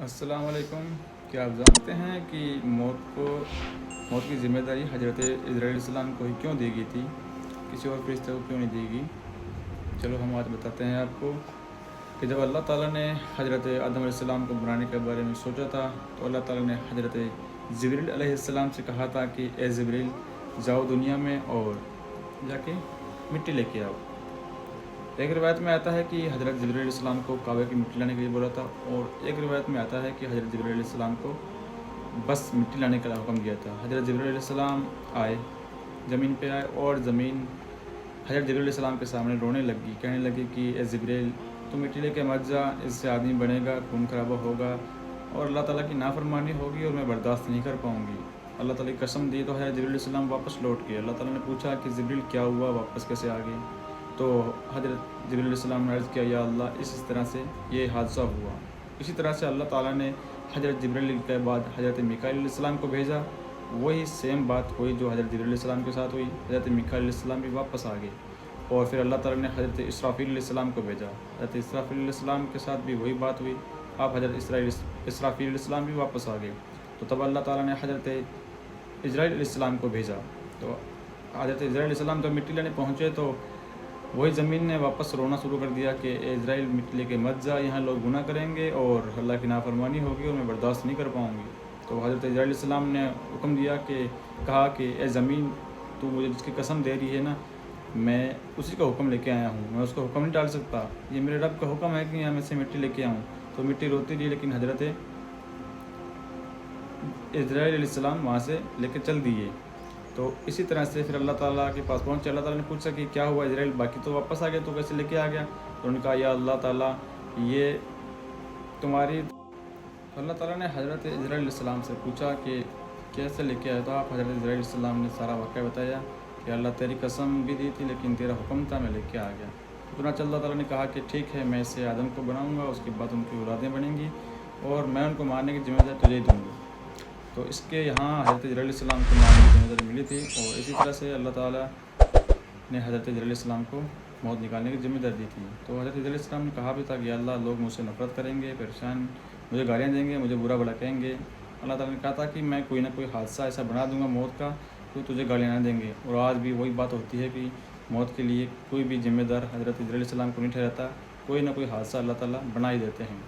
السلام علیکم۔ کیا آپ جانتے ہیں کہ موت کی ذمہ داری حضرت عزرائیل علیہ السلام کو ہی کیوں دی گئی تھی، کسی اور فرشتے کو کیوں نہیں دی گئی؟ چلو ہم آج بتاتے ہیں آپ کو کہ جب اللہ تعالیٰ نے حضرت آدم علیہ السلام کو بنانے کے بارے میں سوچا تھا تو اللہ تعالیٰ نے حضرت جبریل علیہ السلام سے کہا تھا کہ اے جبریل، جاؤ دنیا میں اور جا کے مٹی لے کے آؤ۔ ایک روایت میں آتا ہے کہ حضرت جبریل علیہ السلام کو کعبے کی مٹی لانے کے لیے بولا تھا، اور ایک روایت میں آتا ہے کہ حضرت جبریل علیہ السلام کو بس مٹی لانے کا حکم دیا تھا۔ حضرت جبریل علیہ السلام آئے، زمین پہ آئے، اور زمین حضرت جبریل علیہ السلام کے سامنے رونے لگی، کہنے لگی کہ اے جبریل، تو مٹی لے کے مت جا، اس سے آدمی بنے گا، خون خرابہ ہوگا اور اللہ تعالیٰ کی نافرمانی ہوگی اور میں برداشت نہیں کر پاؤں گی۔ اللہ تعالیٰ کی قسم دی تو حضرت جبریل علیہ السلام واپس لوٹ گئے۔ اللہ تعالیٰ نے پوچھا کہ جبریل کیا ہوا، واپس کیسے آ گئے؟ تو حضرت جبریل علیہ السلام نے عرض کیا، یا اللہ، اس طرح سے یہ حادثہ ہوا۔ اسی طرح سے اللہ تعالیٰ نے حضرت جبریل کے بعد حضرت میکائیل علیہ السلام کو بھیجا، وہی سیم بات ہوئی جو حضرت جبریل علیہ السلام کے ساتھ ہوئی۔ حضرت میکائیل علیہ السلام بھی واپس آ گئے، اور پھر اللہ تعالیٰ نے حضرت اسرافیل علیہ السلام کو بھیجا۔ حضرت اسرافیل علیہ السلام کے ساتھ بھی وہی بات ہوئی، آپ حضرت اسرافیل علیہ السلام بھی واپس آ گئے۔ تو تب اللہ تعالیٰ نے حضرت عزرائیل علیہ السلام کو بھیجا۔ تو حضرت عزرائیل علیہ السلام جب مٹی لینے پہنچے تو وہی زمین نے واپس رونا شروع کر دیا کہ اے عزرائیل، مٹی لے کے مت جا، یہاں لوگ گناہ کریں گے اور اللہ کی نافرمانی ہوگی اور میں برداشت نہیں کر پاؤں گی۔ تو حضرت عزرائیل علیہ السلام نے حکم دیا کہا کہ اے زمین، تو مجھے جس کی قسم دے رہی ہے نا، میں اسی کا حکم لے کے آیا ہوں، میں اس کو حکم نہیں ڈال سکتا، یہ میرے رب کا حکم ہے کہ یہاں میں سے مٹی لے کے آؤں۔ تو مٹی روتی رہی، لیکن حضرت عزرائیل علیہ السلام وہاں سے لے کے چل دیے۔ تو اسی طرح سے پھر اللہ تعالیٰ کے پاس پہنچے۔ اللہ تعالیٰ نے پوچھا کہ کیا ہوا عزرائیل، باقی تو واپس آ گیا، تو کیسے لے کے آ گیا؟ تو انہوں نے کہا، یا اللہ تعالیٰ، یہ تمہاری۔ تو اللہ تعالیٰ نے حضرت عزرائیل علیہ السلام سے پوچھا کہ کیسے لے کے آیا؟ تو آپ حضرت عزرائیل علیہ السلام نے سارا واقعہ بتایا کہ اللہ، تیری قسم بھی دی تھی لیکن تیرا حکم تھا، میں لے کے آ گیا۔ چنانچہ اللہ تعالیٰ نے کہا کہ ٹھیک ہے، میں اسے آدم کو بناؤں گا، اس کے بعد ان کی اولادیں بنیں گی، اور میں ان کو مارنے کی ذمہ داری تجھے دوں گا۔ تو اس کے یہاں حضرت عزرائیل علیہ السلام کو مارنے کی ذمہ داری ملی تھی، اور اسی طرح سے اللہ تعالیٰ نے حضرت عزرائیل علیہ السلام کو موت نکالنے کی ذمہ داری دی تھی۔ تو حضرت عزرائیل علیہ السلام نے کہا بھی تھا کہ اللہ، لوگ مجھ سے نفرت کریں گے، پریشان، مجھے گالیاں دیں گے، مجھے برا بھلا کہیں گے۔ اللہ تعالیٰ نے کہا تھا کہ میں کوئی نہ کوئی حادثہ ایسا بنا دوں گا موت کا، تو تجھے گالیاں نہ دیں گے۔ اور آج بھی وہی بات ہوتی ہے کہ موت کے لیے کوئی بھی ذمہ دار حضرت عزرائیل علیہ السلام کو نہیں ٹھہراتا، کوئی نہ کوئی حادثہ اللہ تعالیٰ بنا ہی دیتے ہیں۔